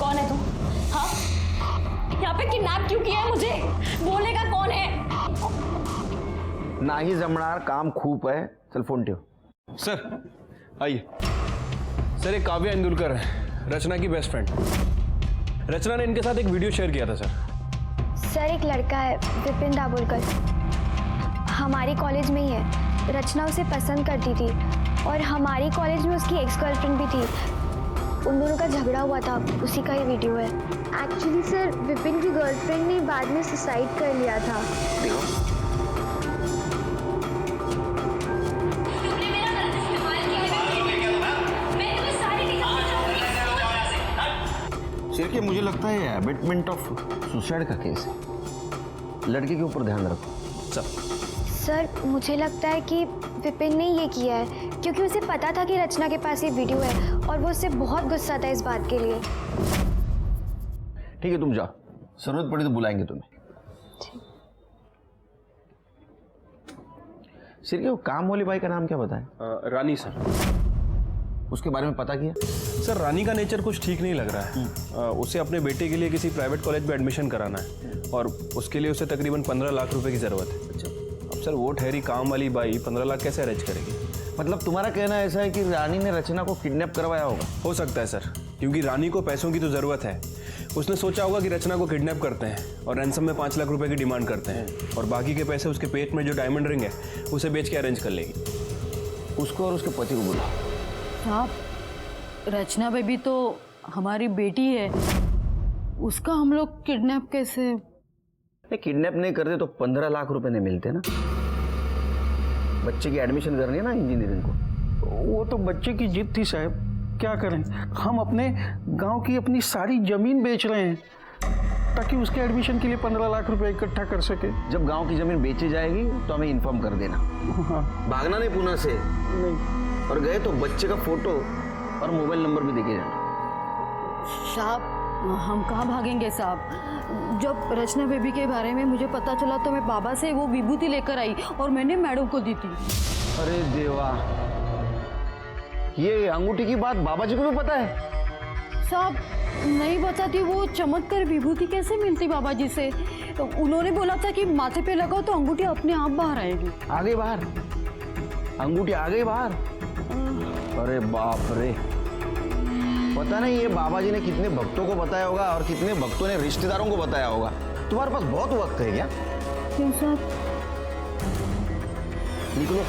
कौन है तुम? हाँ, यहाँ पे किडनैप क्यों किया है मुझे? बोलेगा कौन है? नाही जमणार, काम खूप है, चल फोन ठेव। सर आइए। सर ये काव्या इंदुलकर है, रचना की बेस्ट फ्रेंड। रचना ने इनके साथ एक वीडियो शेयर किया था सर। एक लड़का है विपिन दाभोलकर, हमारी कॉलेज में ही है। रचना उसे पसंद करती थी और हमारी कॉलेज में उसकी एक्स गर्लफ्रेंड भी थी। उन दोनों का झगड़ा हुआ था, उसी का ये वीडियो है। एक्चुअली सर, विपिन की गर्लफ्रेंड ने बाद में सुसाइड कर लिया था। सिर्फ मुझे लगता है अबेटमेंट ऑफ सुसाइड का केस है, लड़के के ऊपर ध्यान रखो। सर मुझे लगता है कि विपिन ने ये किया है क्योंकि उसे पता था कि रचना के पास ये वीडियो है और वो उससे बहुत गुस्सा था इस बात के लिए। ठीक है, तुम जाओ, जरूरत पड़ी तो बुलाएंगे तुम्हें। सिर्फ वो काम वाली बाई का नाम क्या बताएं? रानी सर। उसके बारे में पता किया? सर रानी का नेचर कुछ ठीक नहीं लग रहा है। उसे अपने बेटे के लिए किसी प्राइवेट कॉलेज में एडमिशन कराना है और उसके लिए उसे तकरीबन 15 लाख रुपए की ज़रूरत है। अच्छा। अब सर वो ठहरी काम वाली बाई 15 लाख कैसे अरेंज करेगी? मतलब तुम्हारा कहना ऐसा है कि रानी ने रचना को किडनैप करवाया होगा? हो सकता है सर, क्योंकि रानी को पैसों की तो ज़रूरत है। उसने सोचा होगा कि रचना को किडनैप करते हैं और रैंसम में 5 लाख रुपए की डिमांड करते हैं और बाकी के पैसे उसके पेट में जो डायमंड रिंग है उसे बेच के अरेंज कर लेगी। उसको और उसके पति को बुलाओ। साहब, रचना बेबी तो हमारी बेटी है, उसका हम लोग किडनैप कैसे? किडनैप नहीं करते तो 15 लाख रुपए नहीं मिलते ना। बच्चे की एडमिशन करनी है ना इंजीनियरिंग को। वो तो बच्चे की जिद थी साहब, क्या करें, हम अपने गांव की अपनी सारी जमीन बेच रहे हैं ताकि उसके एडमिशन के लिए 15 लाख रुपए इकट्ठा कर सके। जब गांव की जमीन बेची जाएगी तो हमें इन्फॉर्म कर देना। हाँ। भागना नहीं पुणे से। नहीं। और गए तो बच्चे का फोटो और मोबाइल नंबर भी देके जाना। साहब, हम कहाँ भागेंगे साहब। जब रचना बेबी के बारे में मुझे पता चला तो मैं बाबा से वो विभूति लेकर आई और मैंने मैडम को दी थी। अरे देवा, ये अंगूठी की बात बाबा जी को भी पता है? साहब नहीं बताती, वो चमत्कार विभूति कैसे मिलती बाबा जी से? तो उन्होंने बोला था कि माथे पे लगाओ तो अंगूठी अपने आप बाहर आएगी। आ गई बाहर? अंगूठी आ गई बाहर? अरे बाप रे, पता नहीं ये बाबा जी ने कितने भक्तों को बताया होगा और कितने भक्तों ने रिश्तेदारों को बताया होगा। तुम्हारे पास बहुत वक्त है क्या? क्यों साहब? निकलो,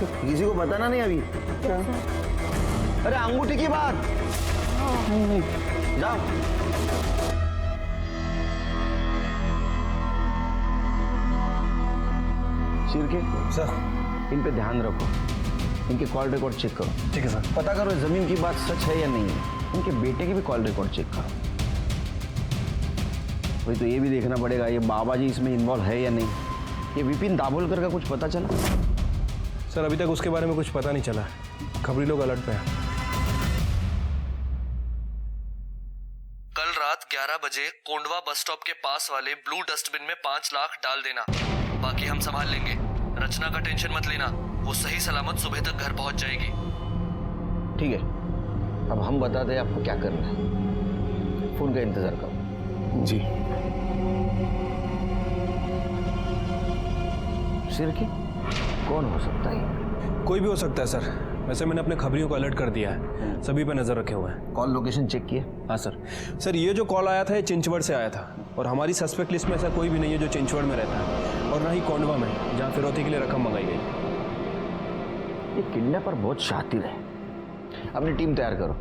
किसी को बताना नहीं अभी। क्या? अरे अंगूठी की बात। नहीं। जाओ। शिरके सर, इन पे ध्यान रखो, इनके कॉल रिकॉर्ड चेक करो। ठीक है सर। पता करो जमीन की बात सच है या नहीं है। इनके बेटे के भी कॉल रिकॉर्ड चेक करो। वही तो ये भी देखना पड़ेगा ये बाबा जी इसमें इन्वॉल्व है या नहीं। ये विपिन दाभोलकर का कुछ पता चला? सर अभी तक उसके बारे में कुछ पता नहीं चला, खबरी लोग अलर्ट पे हैं। कल रात 11 बजे कोंडवा बस स्टॉप के पास वाले ब्लू डस्टबिन में 5 लाख डाल देना, बाकी हम संभाल लेंगे। रचना का टेंशन मत लेना, वो सही सलामत सुबह तक घर पहुंच जाएगी। ठीक है, अब हम बताते हैं आपको क्या करना है। फोन का इंतजार करो। जी। शिरके कौन हो सकता है? कोई भी हो सकता है सर, वैसे मैंने अपने खबरियों को अलर्ट कर दिया है, सभी पे नजर रखे हुए हैं। कॉल लोकेशन चेक किया? हाँ सर। सर ये जो कॉल आया था ये चिंचवड़ से आया था और हमारी सस्पेक्ट लिस्ट में ऐसा कोई भी नहीं है जो चिंचवड़ में रहता है और ना ही कोंडवा में जहाँ फिरौती के लिए रकम मंगाई गई। ये किडनैपर बहुत शातिर है, अपनी टीम तैयार करो,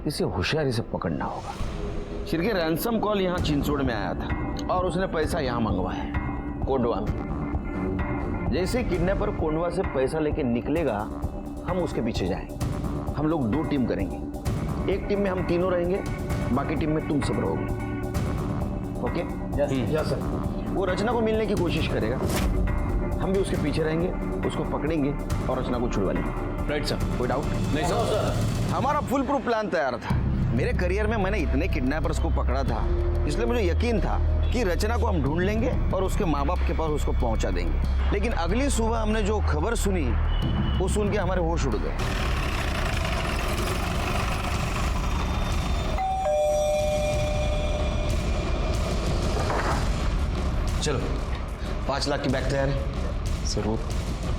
इसे होशियारी से पकड़ना होगा। शिरके रैंसम कॉल यहाँ चिंचवड़ में आया था और उसने पैसा यहाँ मंगवाया है कोंडवा में। जैसे किडनैपर कोंडवा से पैसा लेके निकलेगा हम उसके पीछे जाएंगे। हम लोग 2 टीम करेंगे, एक टीम में हम तीनों रहेंगे, बाकी टीम में तुम सब रहोगे। ओके? Yes sir. वो रचना को मिलने की कोशिश करेगा, हम भी उसके पीछे रहेंगे, उसको पकड़ेंगे और रचना को छुड़वा लेंगे। Right sir. कोई डाउट? नहीं सर। हमारा फुल प्रूफ प्लान तैयार था। मेरे करियर में मैंने इतने किडनैपर्स को पकड़ा था, इसलिए मुझे यकीन था कि रचना को हम ढूंढ लेंगे और उसके माँ बाप के पास उसको पहुंचा देंगे। लेकिन अगली सुबह हमने जो खबर सुनी वो सुन के हमारे होश उड़ गए। चलो 5 लाख की बैग तैयार है। सर वो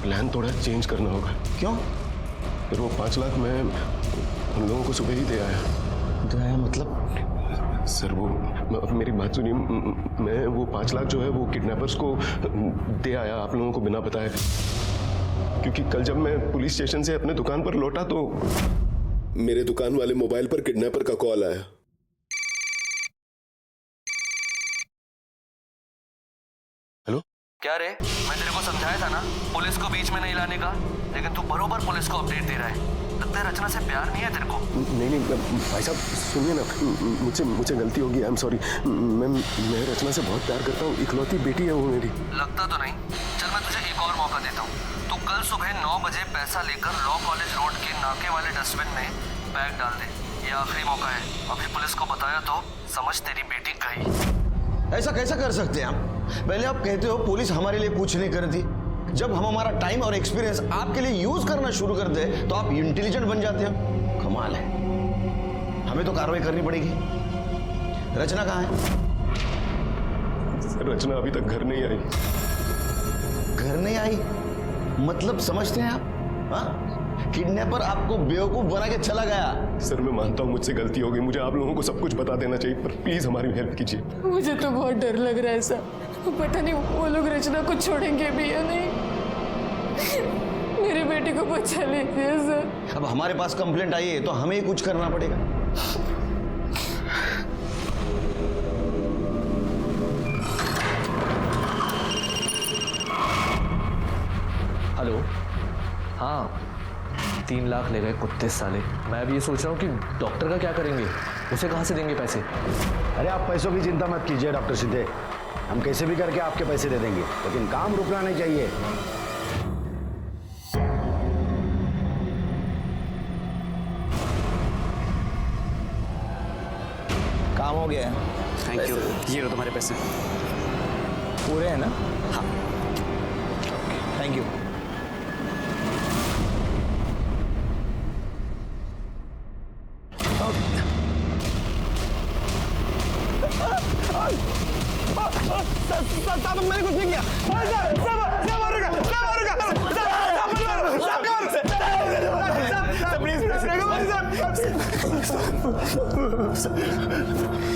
प्लान थोड़ा चेंज करना होगा। क्यों? फिर वो 5 लाख मैं उन लोगों को सुबह ही दे आया। तो आया मतलब? सर वो मेरी बात सुनिए, मैं वो 5 लाख जो है वो किडनैपर्स को दे आया आप लोगों को बिना बताए, क्योंकि कल जब मैं पुलिस स्टेशन से अपने दुकान पर लौटा तो मेरे दुकान वाले मोबाइल पर किडनैपर का कॉल आया। हेलो, क्या रे, मैं तेरे को समझाया था ना पुलिस को बीच में नहीं लाने का, लेकिन तू बरोबर पुलिस को अपडेट दे रहा है। लगता है रचना से प्यार नहीं है तेरे को। नहीं भाई साहब सुनिए ना, मुझसे गलती होगी, आई एम सॉरी। मैं रचना से बहुत प्यार करता हूँ, इकलौती बेटी है वो मेरी। लगता तो नहीं। चल मैं तुझे एक और मौका देता हूँ। तू कल सुबह 9 बजे पैसा लेकर लॉ कॉलेज रोड के नाके वाले डस्टबिन में बैग डाल दे। ये आखिरी मौका है। अभी पुलिस को बताया तो समझ तेरी बेटी गई। ऐसा कैसा कर सकते हैं आप? पहले आप कहते हो पुलिस हमारे लिए कुछ नहीं करती, जब हम हमारा टाइम और एक्सपीरियंस आपके लिए यूज करना शुरू कर दे तो आप इंटेलिजेंट बन जाते हो। कमाल है। हमें तो कार्रवाई करनी पड़ेगी। रचना कहाँ है? सर रचना अभी तक घर नहीं आई। घर नहीं आई मतलब समझते हैं आप? हाँ, किडनैपर आपको बेवकूफ बना के चला गया। सर मैं मानता हूँ मुझसे गलती हो गई, मुझे आप लोगों को सब कुछ बता देना चाहिए, पर प्लीज हमारी हेल्प कीजिए। मुझे तो बहुत डर लग रहा है सर। पता नहीं वो लोग रचना को छोड़ेंगे भी या नहीं। मेरी बेटी को बचा लीजिए सर। अब हमारे पास कंप्लेंट आई है तो हमें ही कुछ करना पड़ेगा। हेलो, हाँ 3 लाख ले गए कुत्ते साले। मैं अभी ये सोच रहा हूँ कि डॉक्टर का क्या करेंगे, उसे कहाँ से देंगे पैसे। अरे आप पैसों की चिंता मत कीजिए डॉक्टर सीधे, हम कैसे भी करके आपके पैसे दे देंगे, लेकिन काम रुकना नहीं चाहिए। काम हो गया है। Thank you. ये लो तुम्हारे पैसे। पूरे हैं ना? हाँ। Thank you. मैंने कुछ नहीं किया।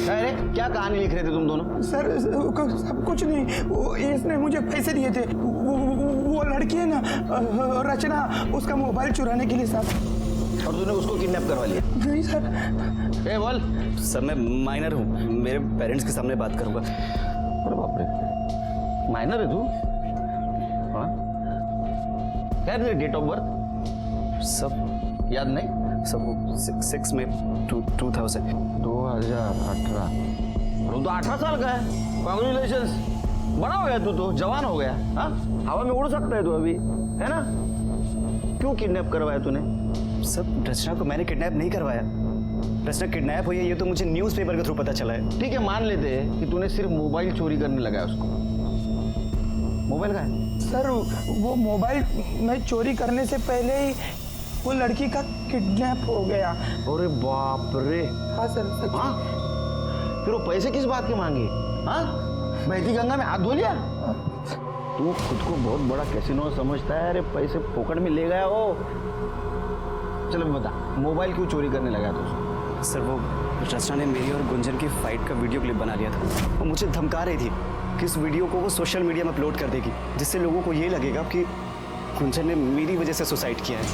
अरे क्या कहानी लिख रहे थे तुम दोनों? सर सब कुछ नहीं, वो इसने मुझे पैसे दिए थे। वो लड़की है ना रचना, उसका मोबाइल चुराने के लिए सर। और तूने उसको किडनैप करवा लिया? नहीं सर। ए बोल। सर मैं माइनर हूँ, मेरे पेरेंट्स के सामने बात करूंगा। अरे बाप रे, माइनर है तू? हाँ, क्या है डेट ऑफ बर्थ? सब याद नहीं? सब 6 में 2000। 2018। वो तो 18 साल का है। कांग्रेचुलेशंस, बड़ा हो गया तू, तो जवान हो गया। हाँ, हवा में उड़ सकता है तू अभी, है ना? क्यों किडनैप करवाया तूने? सब रचना को मैंने किडनैप नहीं करवाया। रचना किडनैप हुई है ये तो मुझे न्यूज़पेपर के थ्रू पता चला है। ठीक है, मान लेते हैं कि तूने सिर्फ मोबाइल चोरी करने लगा उसको। मोबाइल का है? सर वो मोबाइल मैं चोरी करने से पहले ही वो लड़की का किडनैप हो गया। अरे बाप रे। हाँ सर सच। हाँ, फिर वो पैसे किस बात के मांगे? हाँ, बहती गंगा में हाथ धो लिया? तू खुद को बहुत बड़ा कैसीनो समझता है। अरे पैसे पॉकेट में ले गया वो। चलो बता, मोबाइल क्यों चोरी करने लगा तू? सर वो रचना ने मेरी और गुंजन की फाइट का वीडियो क्लिप बना लिया था। वो मुझे धमका रही थी कि इस वीडियो को वो सोशल मीडिया में अपलोड कर देगी, जिससे लोगों को ये लगेगा कि गुंजन ने मेरी वजह से सुसाइड किया है।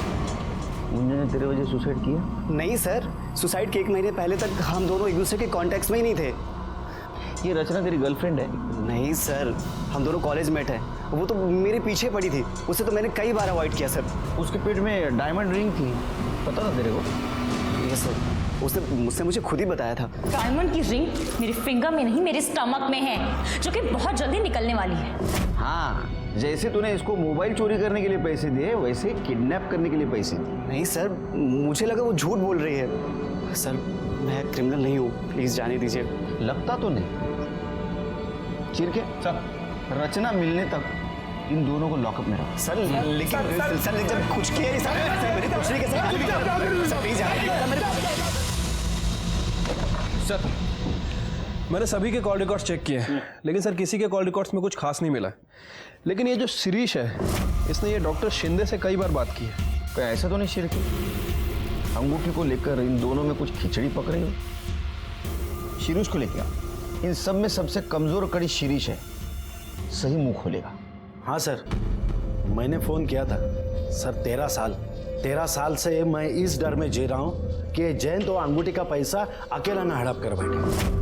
गुंजन ने तेरे वजह सुसाइड किया? नहीं सर, सुसाइड के 1 महीने पहले तक हम दोनों एक दूसरे के कॉन्टैक्ट्स में ही नहीं थे। ये रचना तेरी गर्लफ्रेंड है? नहीं सर, हम दोनों कॉलेज मेट हैं। वो तो मेरे पीछे पड़ी थी, उसे तो मैंने कई बार अवॉइड किया सर। उसके पेट में डायमंड रिंग थी, पता था तेरे को? ये सर, उसने मुझे खुद ही बताया था। डायमंड की रिंग मेरे फिंगर में नहीं, मेरे स्टमक में है, जो कि बहुत जल्दी निकलने वाली है। हाँ, जैसे तूने इसको मोबाइल चोरी करने के लिए पैसे दिए, वैसे किडनैप करने के लिए पैसे दिए। नहीं सर, मुझे लगा वो झूठ बोल रही है। सर मैं क्रिमिनल नहीं हूँ, प्लीज जाने दीजिए। लगता तो नहीं। चिरके सर, रचना मिलने तक इन दोनों को लॉकअप में रखो। सर लेकिन सर जब कुछ किया नहीं सर, मैंने कुछ नहीं किया सर, प्लीज जाने दीजिए। सर मैंने सभी के कॉल रिकॉर्ड्स चेक किए हैं, लेकिन सर किसी के कॉल रिकॉर्ड्स में कुछ खास नहीं मिला। लेकिन ये जो शिरीष है, इसने ये डॉक्टर शिंदे से कई बार बात की है। कोई ऐसा तो नहीं शिरके, अंगूठी को लेकर इन दोनों में कुछ खिचड़ी पक रही हो? शिरीष को लेके आओ। इन सब में सबसे कमजोर कड़ी शिरीष है, सही मुंह खोलेगा। हाँ सर, मैंने फ़ोन किया था। सर 13 साल से मैं इस डर में जी रहा हूँ कि जयंत तो अंगूठी का पैसा अकेला ना हड़प कर बैठे।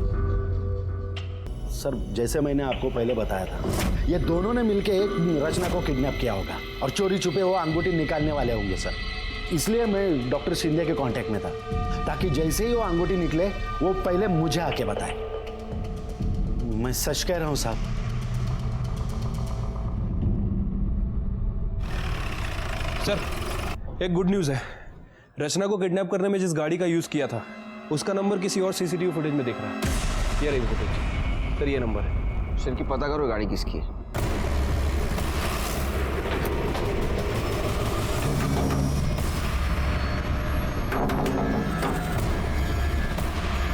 सर जैसे मैंने आपको पहले बताया था, ये दोनों ने मिलके एक रचना को किडनैप किया होगा और चोरी छुपे वो अंगूठी निकालने वाले होंगे सर। इसलिए मैं डॉक्टर शिंदे के कांटेक्ट में था, ताकि जैसे ही वो अंगूठी निकले वो पहले मुझे आके बताए। मैं सच कह रहा हूँ साहब। सर एक गुड न्यूज़ है, रचना को किडनैप करने में जिस गाड़ी का यूज़ किया था उसका नंबर किसी और सीसीटीवी फुटेज में दिख रहा है। ये रही फुटेज सर, ये नंबर है। सर की पता करो गाड़ी किसकी है।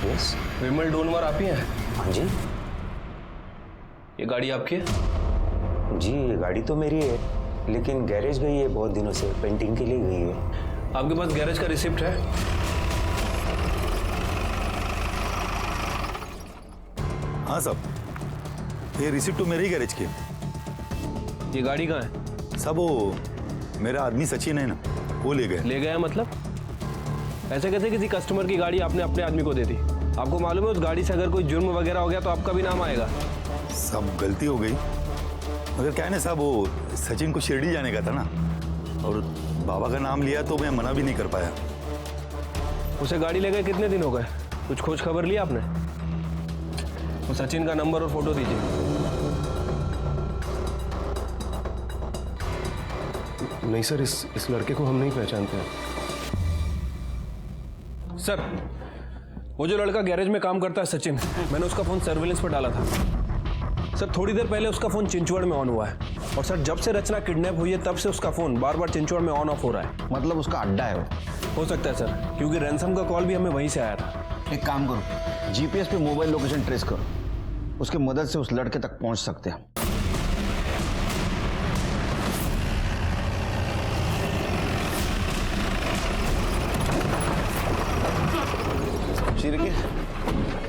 यस। विमल डोनवर आप ही हैं? हाँ जी। ये गाड़ी आपकी है? जी गाड़ी तो मेरी है, लेकिन गैरेज गई है बहुत दिनों से, पेंटिंग के लिए गई है। आपके पास गैरेज का रिसिप्ट है? हाँ साहब, ये रिसिप्ट तो मेरे ही गैरेज की। ये गाड़ी कहाँ है? सब वो मेरा आदमी सचिन है ना, वो ले गए। ले गया मतलब? ऐसे कैसे किसी कस्टमर की गाड़ी आपने अपने आदमी को दे दी? आपको मालूम है उस गाड़ी से अगर कोई जुर्म वगैरह हो गया तो आपका भी नाम आएगा। सब गलती हो गई, मगर क्या है ना साहब, वो सचिन को शिरडी जाने का था ना, और बाबा का नाम लिया तो मैं मना भी नहीं कर पाया। उसे गाड़ी ले गए कितने दिन हो गए? कुछ खोज खबर लिया आपने? वो सचिन का नंबर और फोटो दीजिए। नहीं सर, इस लड़के को हम नहीं पहचानते हैं। सर वो जो लड़का गैरेज में काम करता है सचिन, मैंने उसका फोन सर्विलेंस पर डाला था। सर थोड़ी देर पहले उसका फोन चिंचवड़ में ऑन हुआ है, और सर जब से रचना किडनैप हुई है तब से उसका फोन बार बार चिंचवड़ में ऑन ऑफ हो रहा है। मतलब उसका अड्डा है वो? हो सकता है सर, क्योंकि रैंसम का कॉल भी हमें वहीं से आया था। एक काम करो, जीपीएस पे मोबाइल लोकेशन ट्रेस करो, उसकी मदद से उस लड़के तक पहुंच सकते हैं।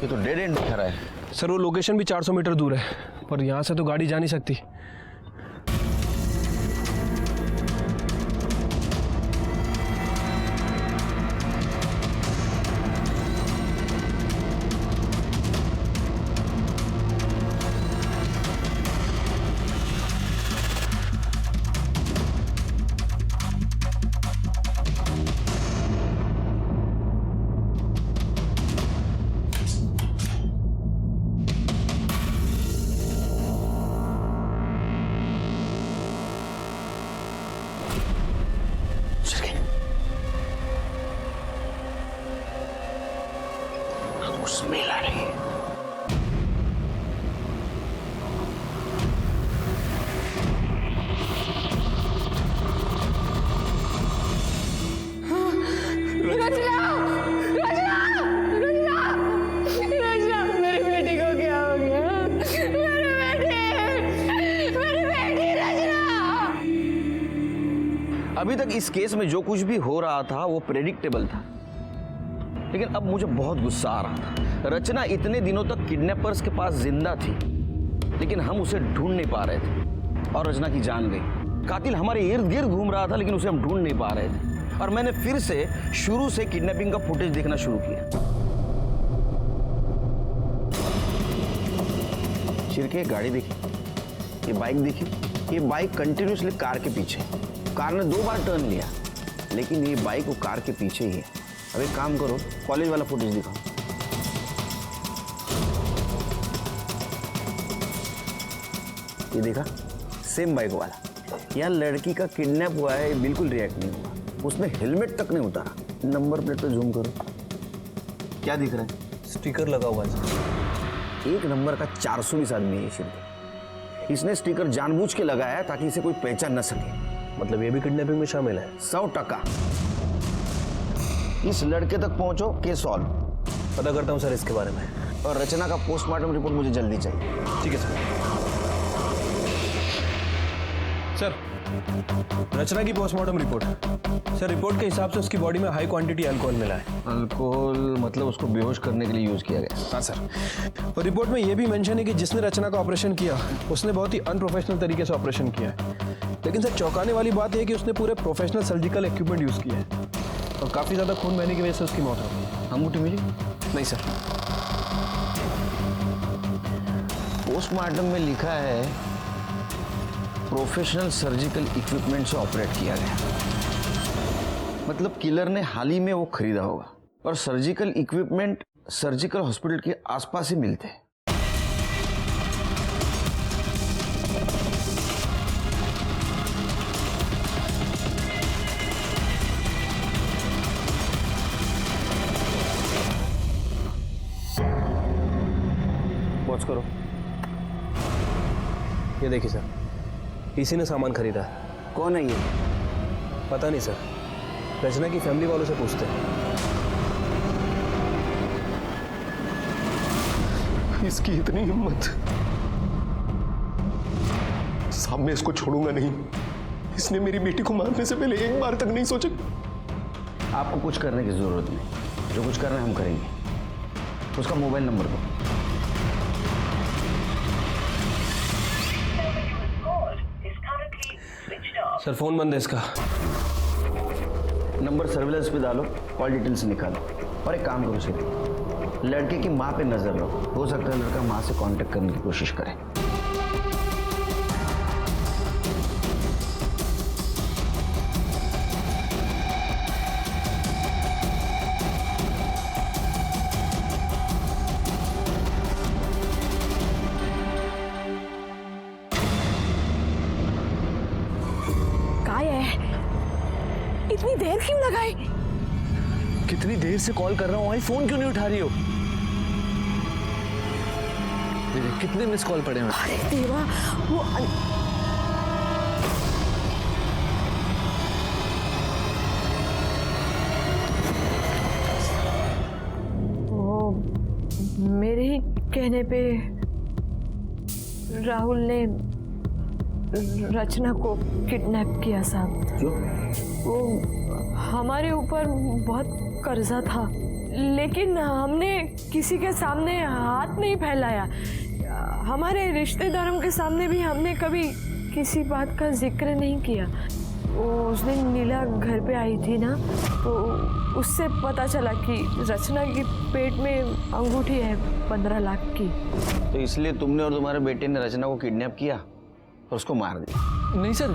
ये तो डेड एंड दिखा रहा है। सर वो लोकेशन भी 400 मीटर दूर है, पर यहाँ से तो गाड़ी जा नहीं सकती। स्मेल आ रही है। मेरी बेटी को क्या हो गया? मेरी बेटी रचना। अभी तक इस केस में जो कुछ भी हो रहा था वो प्रेडिक्टेबल था, लेकिन अब मुझे बहुत गुस्सा आ रहा था। रचना इतने दिनों तक किडनैपर्स के पास जिंदा थी, लेकिन हम उसे ढूंढ नहीं पा रहे थे, और रचना की जान गई। कातिल हमारे इर्द गिर्द घूम रहा था, लेकिन उसे हम ढूंढ नहीं पा रहे थे, और मैंने फिर से शुरू से किडनैपिंग का फुटेज देखना शुरू किया। शिरके, गाड़ी देखी, ये बाइक देखी, ये बाइक कंटिन्यूसली कार के पीछे। कार ने 2 बार टर्न लिया, लेकिन ये बाइक वो कार के पीछे ही है। अब एक काम करो, कॉलेज वाला फुटेज दिखाओ। ये देखा, सेम बाइक वाला। यहाँ लड़की का किडनैप हुआ है, बिल्कुल रिएक्ट नहीं हुआ, उसने हेलमेट तक नहीं उतारा। नंबर प्लेट पे जूम करो, क्या दिख रहा है? स्टिकर लगा हुआ है। एक नंबर का 420 आदमी है शिरके। इसने स्टिकर जानबूझ के लगाया ताकि इसे कोई पहचान न सके। मतलब ये भी किडनैपिंग में शामिल है? 100%। इस लड़के तक पहुंचो, केस सॉल्व। पता करता हूँ सर इसके बारे में। और रचना का पोस्टमार्टम रिपोर्ट मुझे जल्दी चाहिए। ठीक है सर। रचना की पोस्टमार्टम रिपोर्ट। सर रिपोर्ट के हिसाब से उसकी बॉडी में हाई क्वांटिटी अल्कोहल मिला है। अल्कोहल मतलब उसको बेहोश करने के लिए यूज किया गया? हाँ सर। और रिपोर्ट में यह भी मेंशन है कि जिसने रचना का ऑपरेशन किया उसने बहुत ही अनप्रोफेशनल तरीके से ऑपरेशन किया है। लेकिन सर चौंकाने वाली बात यह है कि उसने पूरे प्रोफेशनल सर्जिकल इक्विपमेंट यूज किया है और काफी ज्यादा खून बहने की वजह से उसकी मौत हो गई। अंगूठी मिली? नहीं सर। पोस्टमार्टम में लिखा है प्रोफेशनल सर्जिकल इक्विपमेंट से ऑपरेट किया गया, मतलब किलर ने हाल ही में वो खरीदा होगा। और सर्जिकल इक्विपमेंट सर्जिकल हॉस्पिटल के आसपास ही मिलते हैं। वॉच करो। ये देखिए सर, इसी ने सामान खरीदा है। कौन है ये? पता नहीं सर, रचना की फैमिली वालों से पूछते हैं। इसकी इतनी हिम्मत। साहब मैं इसको छोड़ूंगा नहीं। इसने मेरी बेटी को मारने से पहले एक बार तक नहीं सोचा। आपको कुछ करने की जरूरत नहीं, जो कुछ करना है हम करेंगे। उसका मोबाइल नंबर दो। सर फोन बंद है इसका। नंबर सर्विलेंस पे डालो, कॉल डिटेल्स निकालो। और एक काम करो सीधे, लड़के की माँ पे नजर रखो। हो सकता है लड़का माँ से कांटेक्ट करने की कोशिश करे। इतनी देर क्यों लगाई? कितनी देर से कॉल कर रहा हूँ, फोन क्यों नहीं उठा रही हो? कितने मिस कॉल पड़े हैं? अरे देवा, वो मेरे ही कहने पे राहुल ने रचना को किडनैप किया साहब। क्यों? वो हमारे ऊपर बहुत कर्जा था, लेकिन हमने किसी के सामने हाथ नहीं फैलाया। हमारे रिश्तेदारों के सामने भी हमने कभी किसी बात का जिक्र नहीं किया। वो उस दिन नीला घर पे आई थी ना, तो उससे पता चला कि रचना के पेट में अंगूठी है 15 लाख की। तो इसलिए तुमने और तुम्हारे बेटे ने रचना को किडनैप किया और उसको मार दिया? नहीं सर,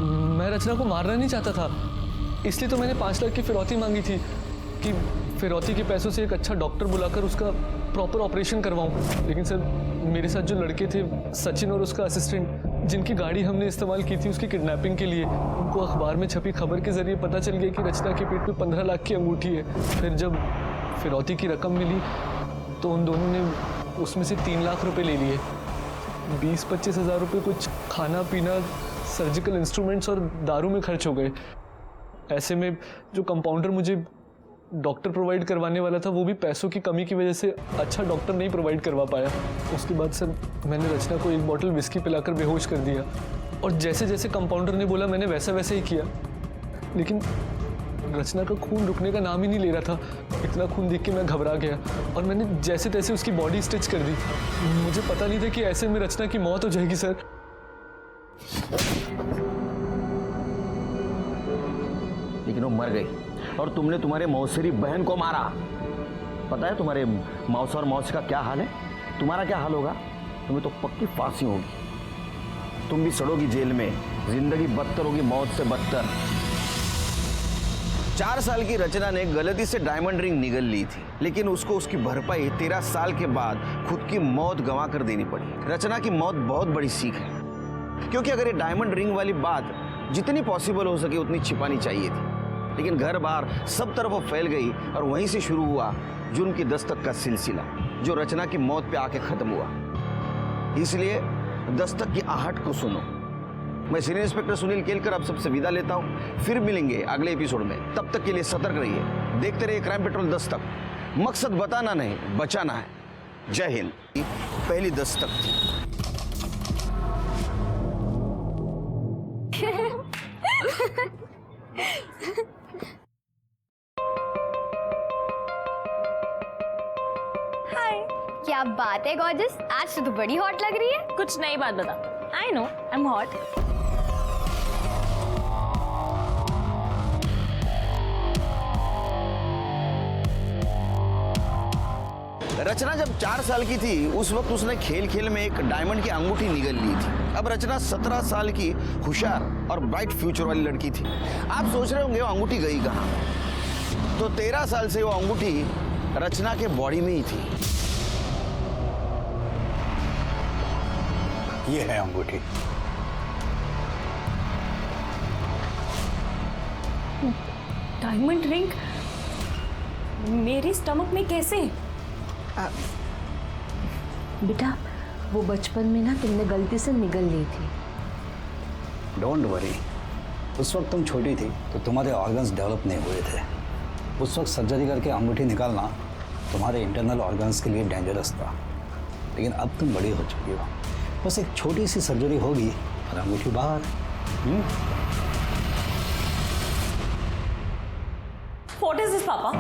मैं रचना को मारना नहीं चाहता था, इसलिए तो मैंने 5 लाख की फिरौती मांगी थी कि फिरौती के पैसों से एक अच्छा डॉक्टर बुलाकर उसका प्रॉपर ऑपरेशन करवाऊं। लेकिन सर मेरे साथ जो लड़के थे, सचिन और उसका असिस्टेंट, जिनकी गाड़ी हमने इस्तेमाल की थी उसकी किडनैपिंग के लिए, उनको अखबार में छपी खबर के जरिए पता चल गया कि रचना के पेट में 15 लाख की अंगूठी है। फिर जब फिरौती की रकम मिली तो उन दोनों ने उसमें से 3 लाख रुपए ले लिए। 20-25 हज़ार रुपये कुछ खाना पीना, सर्जिकल इंस्ट्रूमेंट्स और दारू में खर्च हो गए। ऐसे में जो कंपाउंडर मुझे डॉक्टर प्रोवाइड करवाने वाला था, वो भी पैसों की कमी की वजह से अच्छा डॉक्टर नहीं प्रोवाइड करवा पाया। उसके बाद सर मैंने रचना को 1 बॉटल विस्की पिलाकर बेहोश कर दिया, और जैसे जैसे कंपाउंडर ने बोला मैंने वैसा वैसे ही किया। लेकिन रचना का खून रुकने का नाम ही नहीं ले रहा था। इतना खून देख के मैं घबरा गया और मैंने जैसे तैसे उसकी बॉडी स्टिच कर दी। मुझे पता नहीं था कि ऐसे में रचना की मौत हो जाएगी सर। लेकिन वो मर गई और तुमने तुम्हारे मौसेरी बहन को मारा। पता है तुम्हारे मौसा और मौसी का क्या हाल है? तुम्हारा क्या हाल होगा? तुम्हें तो पक्की फांसी होगी। तुम भी सड़ोगी जेल में, जिंदगी बदतर होगी मौत से बदतर। 4 साल की रचना ने गलती से डायमंड रिंग निगल ली थी, लेकिन उसको उसकी भरपाई 13 साल के बाद खुद की मौत गंवा कर देनी पड़ी। रचना की मौत बहुत बड़ी सीख है, क्योंकि अगर ये डायमंड रिंग वाली बात जितनी पॉसिबल हो सके उतनी छिपानी चाहिए थी। लेकिन घर बार सब तरफ वो फैल गई और वहीं से शुरू हुआ जुर्म की दस्तक का सिलसिला, जो रचना की मौत पे आके खत्म हुआ। इसलिए दस्तक की आहट को सुनो। मैं सीनियर इंस्पेक्टर सुनील केलकर आप सबसे विदा लेता हूं। फिर मिलेंगे अगले एपिसोड में। तब तक के लिए सतर्क रहिए, देखते रहिए क्राइम पेट्रोल दस्तक। मकसद बताना नहीं, बचाना है। जय हिंद। पहली दस्तक थी। हाय। क्या बात है गॉर्जस, आज तो तू बड़ी हॉट लग रही है। कुछ नई बात बता। I know I am hot. Rachna जब 4 साल की थी उस वक्त उसने खेल खेल में एक डायमंड की अंगूठी निगल ली थी। अब रचना 17 साल की होशियार और ब्राइट फ्यूचर वाली लड़की थी। आप सोच रहे होंगे वो अंगूठी गई कहाँ? तो 13 साल से वो अंगूठी रचना के बॉडी में ही थी। ये है अंगूठी। डायमंड रिंग मेरी स्टमक में कैसे? बेटा वो बचपन में ना तुमने गलती से निगल ली थी। डोंट वरी, उस वक्त तुम छोटी थी तो तुम्हारे ऑर्गन्स डेवलप नहीं हुए थे। उस वक्त सर्जरी करके अंगूठी निकालना तुम्हारे इंटरनल ऑर्गन्स के लिए डेंजरस था। लेकिन अब तुम बड़ी हो चुकी हो, बस एक छोटी सी सर्जरी होगी और अंगूठी बाहर। What is this, पापा?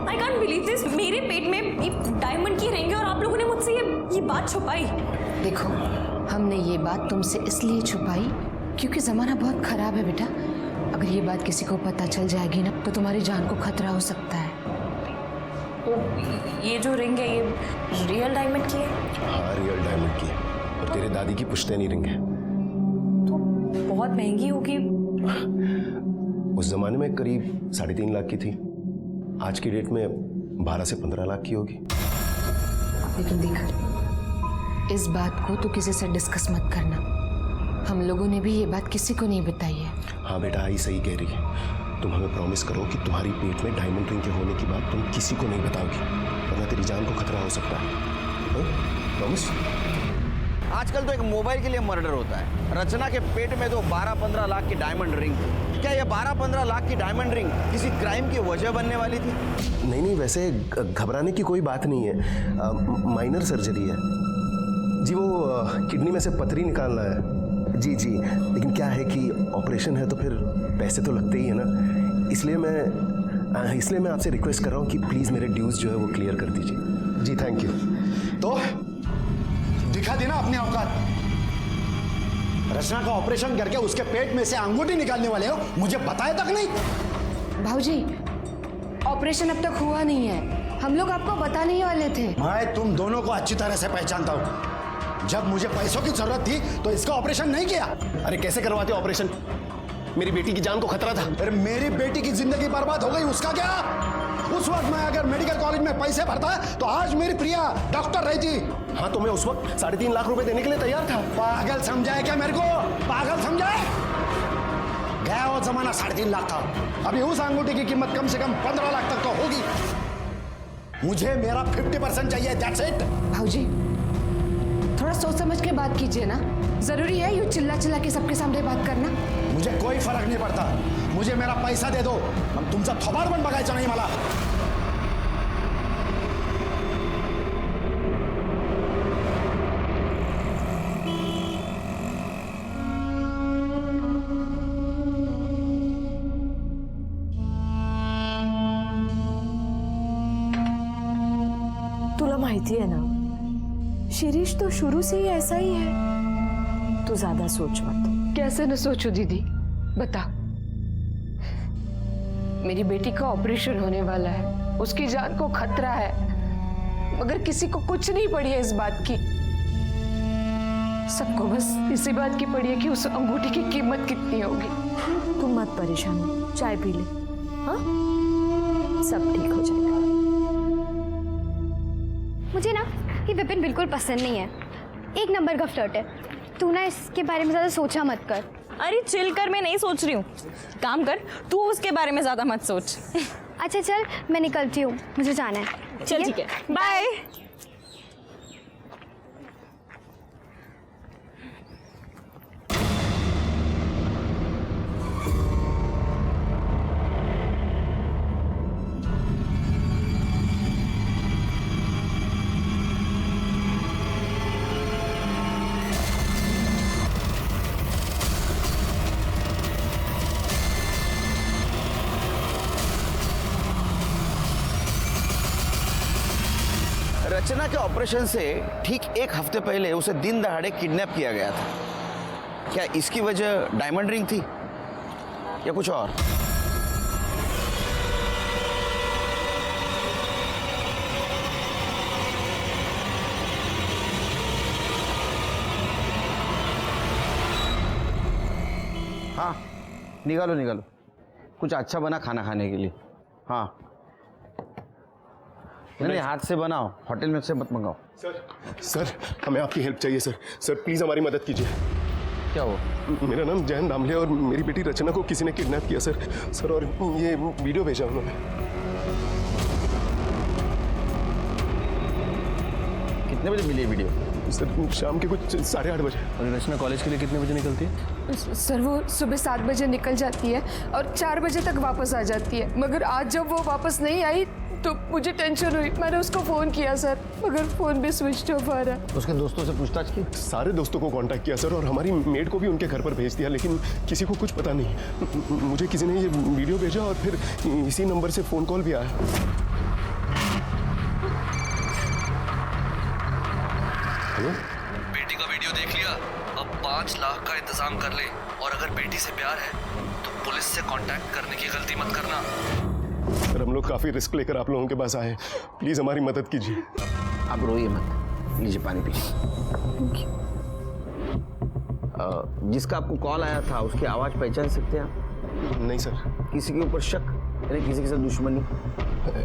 I can't believe this. मेरे पेट में एक डायमंड की रिंग है और आप लोगों ने मुझसे ये बात छुपाई। देखो, हमने ये बात तुमसे इसलिए छुपाई क्योंकि ज़माना बहुत ख़राब है बेटा। अगर ये बात किसी को पता चल जाएगी ना तो तुम्हारी जान को खतरा हो सकता है। तो ये जो रिंग है ये रियल डायमंड की है? हाँ, रियल डायमंड की है और तेरे दादी की पुश्तैनी रिंग है। तो बहुत महंगी होगी। उस जमाने में करीब 3.5 लाख की थी। आज की डेट में 12 से 15 लाख की होगी। लेकिन देख, इस बात को तो किसी से डिस्कस मत करना। हम लोगों ने भी ये बात किसी को नहीं बताई है। हाँ बेटा, आई सही कह रही है। तुम हमें प्रॉमिस करो कि तुम्हारी पेट में डायमंड रिंग के होने की बात तुम किसी को नहीं बताओगी, वरना तेरी जान को खतरा हो सकता है। प्रॉमिस? आजकल तो एक मोबाइल के लिए मर्डर होता है। रचना के पेट में तो 12-15 लाख की डायमंड रिंग थी। क्या ये 12-15 लाख की डायमंड रिंग किसी क्राइम की वजह बनने वाली थी? नहीं, वैसे घबराने की कोई बात नहीं है। माइनर सर्जरी है जी। वो किडनी में से पथरी निकालना है। जी, लेकिन क्या है कि ऑपरेशन है तो फिर पैसे तो लगते ही है ना। इसलिए मैं आपसे रिक्वेस्ट कर रहा हूँ कि प्लीज़ मेरे ड्यूज जो है वो क्लियर कर दीजिए। जी, थैंक यू। तो दिखा देना अपने औकात। रचना का ऑपरेशन करके उसके पेट में से अंगूठी निकालने वाले हो, मुझे बताया तक नहीं। भाऊजी, ऑपरेशन अब तक हुआ नहीं है। हम लोग आपको बताने ही वाले थे। मैं तुम दोनों को अच्छी तरह से पहचानता हूँ। जब मुझे पैसों की जरूरत थी तो इसका ऑपरेशन नहीं किया। अरे कैसे करवाते ऑपरेशन? मेरी बेटी की जान को खतरा था। अरे मेरी बेटी की जिंदगी बर्बाद हो गई, उसका क्या? उस वक्त मैं अगर मेडिकल कॉलेज में पैसे भरता तो आज मेरी प्रिया डॉक्टर रहती। हाँ, तो मैं उस वक्त 3.5 लाख रुपए देने के लिए तैयार था। पागल समझाए क्या मेरे को? पागल समझाए? गया वो जमाना 3.5 लाख था। अभी उस अंगूठी की कीमत कम से कम 15 लाख तक तो होगी। मुझे मेरा 50% चाहिए, दैट्स इट। भाऊजी, थोड़ा सोच समझ के बात कीजिए ना। जरूरी है यूं चिल्ला के सबके सामने बात करना? मुझे कोई फर्क नहीं पड़ता। मुझे मेरा पैसा दे दो। हम तुमचा थोबाड पण बघायचं नाही मला। तुला माहिती है ना, शिरीष तो शुरू से ही ऐसा ही है। तू ज्यादा सोच मत। कैसे न सोचू दीदी, बता। मेरी बेटी का ऑपरेशन होने वाला है, उसकी जान को खतरा है, मगर किसी को कुछ नहीं पड़ी है इस बात की। सबको बस इसी बात की पड़ी है कि उस अंगूठी की कीमत कितनी होगी। तुम मत परेशान हो, चाय पी ले। हाँ, सब ठीक हो जाएगा। मुझे ना ये विपिन बिल्कुल पसंद नहीं है। एक नंबर का फ्लर्ट है। तू ना इसके बारे में ज़्यादा सोचा मत कर। अरे चिल कर, मैं नहीं सोच रही हूँ। काम कर, तू उसके बारे में ज़्यादा मत सोच। अच्छा चल, मैं निकलती हूँ, मुझे जाना है। चल ठीक है, बाय। रचना के ऑपरेशन से ठीक 1 हफ्ते पहले उसे दिन दहाड़े किडनैप किया गया था। क्या इसकी वजह डायमंड रिंग थी या कुछ और? हाँ, निकालो निकालो, कुछ अच्छा बना खाना खाने के लिए। हाँ नहीं, हाथ से बनाओ, होटल में से मत मंगाओ। सर हमें आपकी हेल्प चाहिए सर। सर प्लीज़ हमारी मदद कीजिए। क्या हो? मेरा नाम जैन दामले और मेरी बेटी रचना को किसी ने किडनैप किया सर। सर और ये वीडियो भेजा उन्होंने। कितने बजे मिली वीडियो? सर शाम के कुछ 8:30 बजे। और रचना कॉलेज के लिए कितने बजे निकलती है? सर वो सुबह 7 बजे निकल जाती है और 4 बजे तक वापस आ जाती है, मगर आज जब वो वापस नहीं आई तो मुझे टेंशन हुई। मैंने उसको फ़ोन किया सर, मगर फ़ोन भी स्विच ऑफ आ रहा। उसके दोस्तों से पूछताछ की? सारे दोस्तों को कांटेक्ट किया सर और हमारी मेड को भी उनके घर पर भेज दिया, लेकिन किसी को कुछ पता नहीं। मुझे किसी ने ये वीडियो भेजा और फिर इसी नंबर से फ़ोन कॉल भी आया। हेलो, बेटी का वीडियो देख लिया? अब 5 लाख का इंतजाम कर ले, और अगर बेटी से प्यार है तो पुलिस से कांटेक्ट करने की गलती मत करना। सर हम लोग काफ़ी रिस्क लेकर आप लोगों के पास आए हैं, प्लीज़ हमारी मदद कीजिए। आप रोइए मत, लीजिए पानी पीजिए। जिसका आपको कॉल आया था उसकी आवाज़ पहचान सकते हैं आप? नहीं सर। किसी के ऊपर शक यानी किसी के साथ दुश्मनी?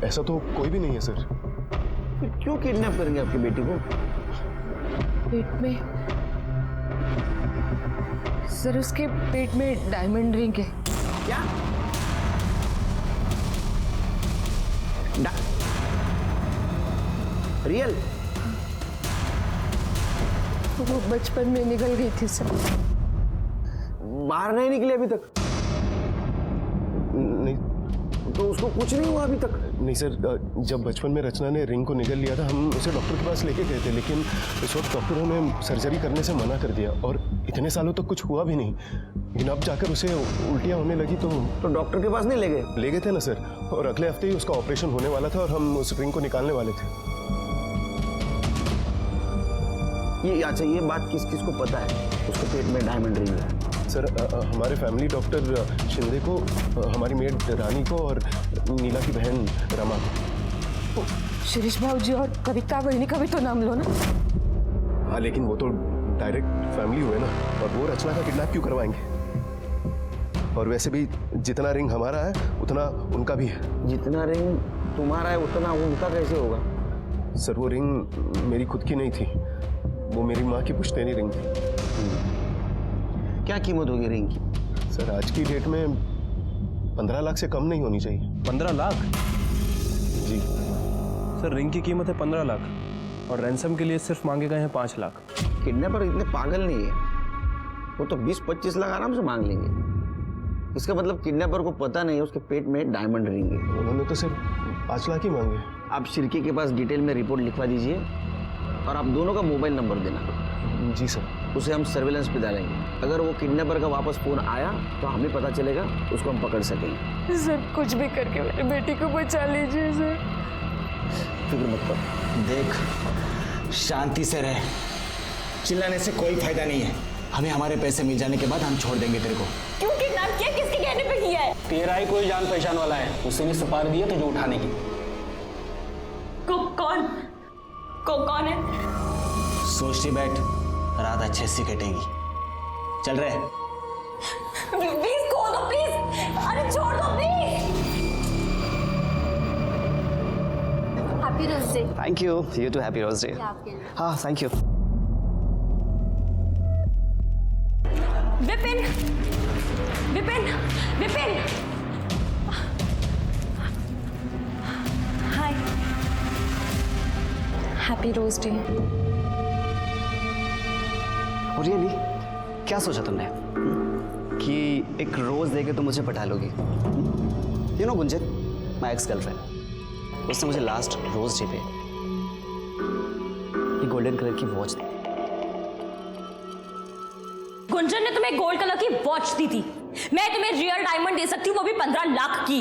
ऐसा तो कोई भी नहीं है सर। फिर क्यों किडनैप करेंगे आपकी बेटी को? पेट में सर, उसके पेट में डायमंड रिंग है। क्या? रियल? वो बचपन में निकल गई थी सर। बाहर नहीं निकले अभी तक? नहीं। तो उसको कुछ नहीं हुआ अभी तक? नहीं सर, जब बचपन में रचना ने रिंग को निगल लिया था हम उसे डॉक्टर के पास लेके गए थे, लेकिन उस वक्त डॉक्टरों ने सर्जरी करने से मना कर दिया और इतने सालों तक कुछ हुआ भी नहीं। लेकिन अब जाकर उसे उल्टियाँ होने लगी तो डॉक्टर के पास नहीं ले गए? ले गए थे ना सर, और अगले हफ्ते ही उसका ऑपरेशन होने वाला था और हम उस रिंग को निकालने वाले थे। ये अच्छा, ये बात किस किस को पता है उसके पेट में डायमंड रिंग है? सर हमारे फैमिली डॉक्टर शिंदे को, हमारी मेड रानी को और नीला की बहन रमा को। शिरीष भाजी और कविता बहनी का भी तो नाम लो ना। हाँ लेकिन वो तो डायरेक्ट फैमिली हुए ना, और वो रचना का किडनैप क्यों करवाएंगे? और वैसे भी जितना रिंग हमारा है उतना उनका भी है। जितना रिंग तुम्हारा है उतना उनका कैसे होगा? सर वो रिंग मेरी खुद की नहीं थी, वो मेरी माँ की पुश्तैनी रिंग थी। क्या कीमत होगी रिंग की? सर आज की डेट में 15 लाख से कम नहीं होनी चाहिए। 15 लाख? जी सर रिंग की कीमत है 15 लाख और रैंसम के लिए सिर्फ मांगे गए हैं 5 लाख। किडनैपर इतने पागल नहीं है, वो तो 20-25 लाख आराम से मांग लेंगे। इसका मतलब किडनैपर को पता नहीं है उसके पेट में डायमंड रिंग है। उन्होंने तो सिर्फ 5 लाख ही मांगे। आप शिर्के के पास डिटेल में रिपोर्ट लिखवा दीजिए और आप दोनों का मोबाइल नंबर देना। जी सर। उसे हम सर्वेलेंस पे डालेंगे, अगर वो किडनैपर का वापस फोन आया तो हमें पता चलेगा, उसको हम पकड़ सकेंगे। सर कुछ भी करके मेरी बेटी को बचा लीजिए सर। फिक्र मत कर। देख, शांति से रह, चिल्लाने से कोई फायदा नहीं है। हमें हमारे पैसे मिल जाने के बाद हम छोड़ देंगे तेरे को। क्यों किडनैप किया? किसके कहने पे किया है? तेरा ही कोई जान पहचान वाला है, उसी ने सुपारी दी है तुझे उठाने की। कौन है? सोचती बैठ, रात अच्छे से कटेगी। चल रहे। प्लीज खोल दो प्लीज। अरे छोड़ दो please. Happy rose day. Thank you, you too happy rose day. हाँ thank you. Vipin, Vipin, Vipin. Hi. Happy rose day. Really? क्या सोचा तुमने कि एक रोज देके तुम मुझे पटा लोगी? You know Gunjan, my ex girlfriend, उसने मुझे लास्ट रोज डे पे ये गोल्डन कलर की वॉच दी। गुंजन ने तुम्हें गोल्ड कलर की वॉच दी थी? मैं तुम्हें रियल डायमंड दे सकती हूँ, वो भी 15 लाख की।